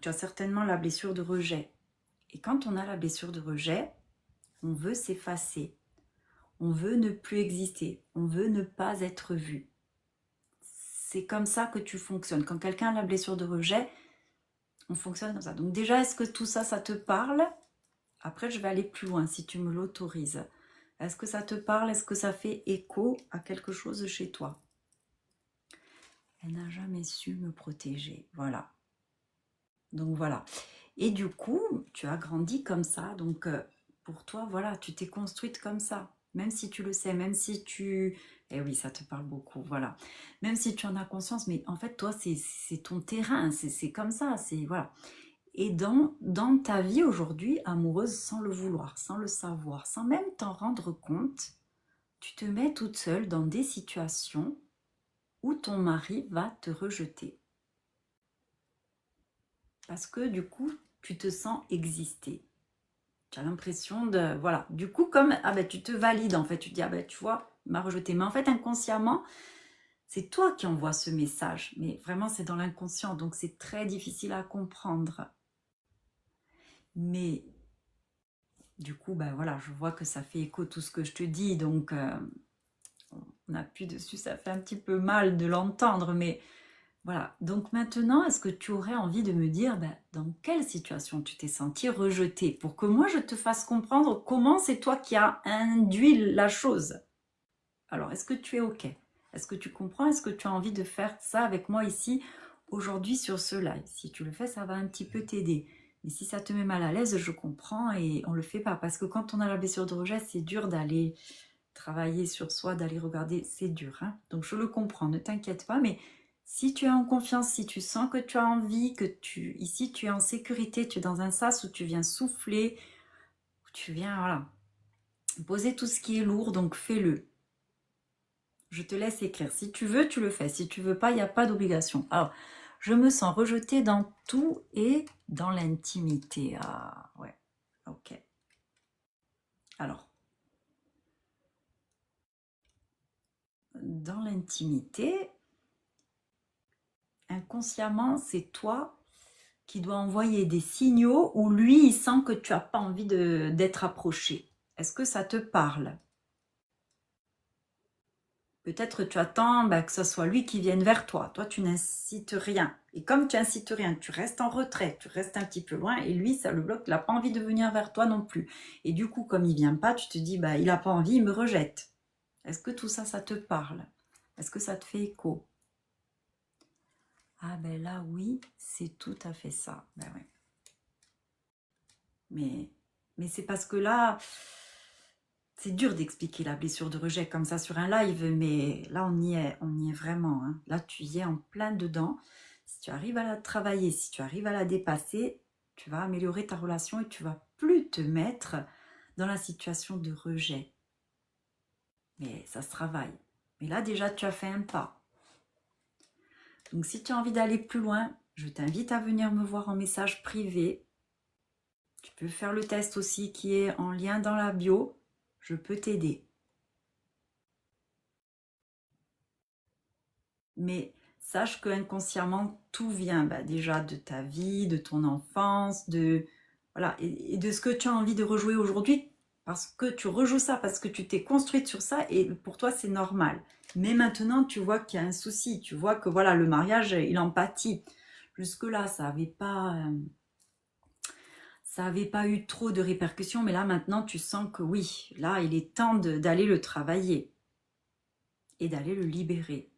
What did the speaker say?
tu as certainement la blessure de rejet. Et quand on a la blessure de rejet, on veut s'effacer. On veut ne plus exister. On veut ne pas être vu. C'est comme ça que tu fonctionnes. Quand quelqu'un a la blessure de rejet, on fonctionne comme ça. Donc déjà, est-ce que tout ça, ça te parle? Après, je vais aller plus loin si tu me l'autorises. Est-ce que ça te parle? Est-ce que ça fait écho à quelque chose chez toi? Elle n'a jamais su me protéger. Voilà. Donc voilà. Et du coup, tu as grandi comme ça. Donc pour toi, voilà, tu t'es construite comme ça. Même si tu le sais, même si tu... Eh oui, ça te parle beaucoup, voilà. Même si tu en as conscience, mais en fait, toi, c'est ton terrain, c'est comme ça, c'est... Voilà. Et dans ta vie aujourd'hui, amoureuse, sans le vouloir, sans le savoir, sans même t'en rendre compte, tu te mets toute seule dans des situations où ton mari va te rejeter. Parce que du coup, tu te sens exister. Tu as l'impression de... Voilà. Du coup, comme... Ah ben, tu te valides, en fait. Tu te dis, ah ben, tu vois, il m'a rejeté. Mais en fait, inconsciemment, c'est toi qui envoies ce message. Mais vraiment, c'est dans l'inconscient. Donc, c'est très difficile à comprendre. Mais du coup, ben voilà, je vois que ça fait écho tout ce que je te dis. Donc, on appuie dessus. Ça fait un petit peu mal de l'entendre. Mais voilà. Donc maintenant, est-ce que tu aurais envie de me dire dans quelle situation tu t'es sentie rejetée pour que moi je te fasse comprendre comment c'est toi qui as induit la chose? Alors, est-ce que tu es OK? Est-ce que tu comprends? Est-ce que tu as envie de faire ça avec moi ici aujourd'hui sur ce live? Si tu le fais, ça va un petit peu t'aider. Mais si ça te met mal à l'aise, je comprends et on ne le fait pas. Parce que quand on a la blessure de rejet, c'est dur d'aller travailler sur soi, d'aller regarder. C'est dur. Hein, donc, je le comprends. Ne t'inquiète pas. Mais si tu es en confiance, si tu sens que tu as envie, ici tu es en sécurité, tu es dans un sas où tu viens souffler, où tu viens voilà, poser tout ce qui est lourd, donc fais-le. Je te laisse écrire. Si tu veux, tu le fais. Si tu veux pas, il n'y a pas d'obligation. Alors, je me sens rejetée dans tout et dans l'intimité. Ah, ouais. Ok. Alors, dans l'intimité, inconsciemment, c'est toi qui dois envoyer des signaux où lui, il sent que tu n'as pas envie d'être approché. Est-ce que ça te parle? Peut-être tu attends que ce soit lui qui vienne vers toi. Toi, tu n'incites rien. Et comme tu n'incites rien, tu restes en retrait, tu restes un petit peu loin. Et lui, ça le bloque, il n'a pas envie de venir vers toi non plus. Et du coup, comme il ne vient pas, tu te dis, il n'a pas envie, il me rejette. Est-ce que tout ça, ça te parle? Est-ce que ça te fait écho? Ah ben là, oui, c'est tout à fait ça. Ben oui. Mais c'est parce que là... C'est dur d'expliquer la blessure de rejet comme ça sur un live, mais là, on y est vraiment. Hein. Là, tu y es en plein dedans. Si tu arrives à la travailler, si tu arrives à la dépasser, tu vas améliorer ta relation et tu vas plus te mettre dans la situation de rejet. Mais ça se travaille. Mais là, déjà, tu as fait un pas. Donc, si tu as envie d'aller plus loin, je t'invite à venir me voir en message privé. Tu peux faire le test aussi qui est en lien dans la bio. Je peux t'aider. Mais sache que inconsciemment, tout vient déjà de ta vie, de ton enfance, voilà, et de ce que tu as envie de rejouer aujourd'hui, parce que tu rejoues ça, parce que tu t'es construite sur ça, et pour toi, c'est normal. Mais maintenant, tu vois qu'il y a un souci, tu vois que voilà, le mariage, il en pâtit. Jusque-là, ça avait pas eu trop de répercussions, mais là, maintenant, tu sens que oui, là, il est temps d'aller le travailler et d'aller le libérer.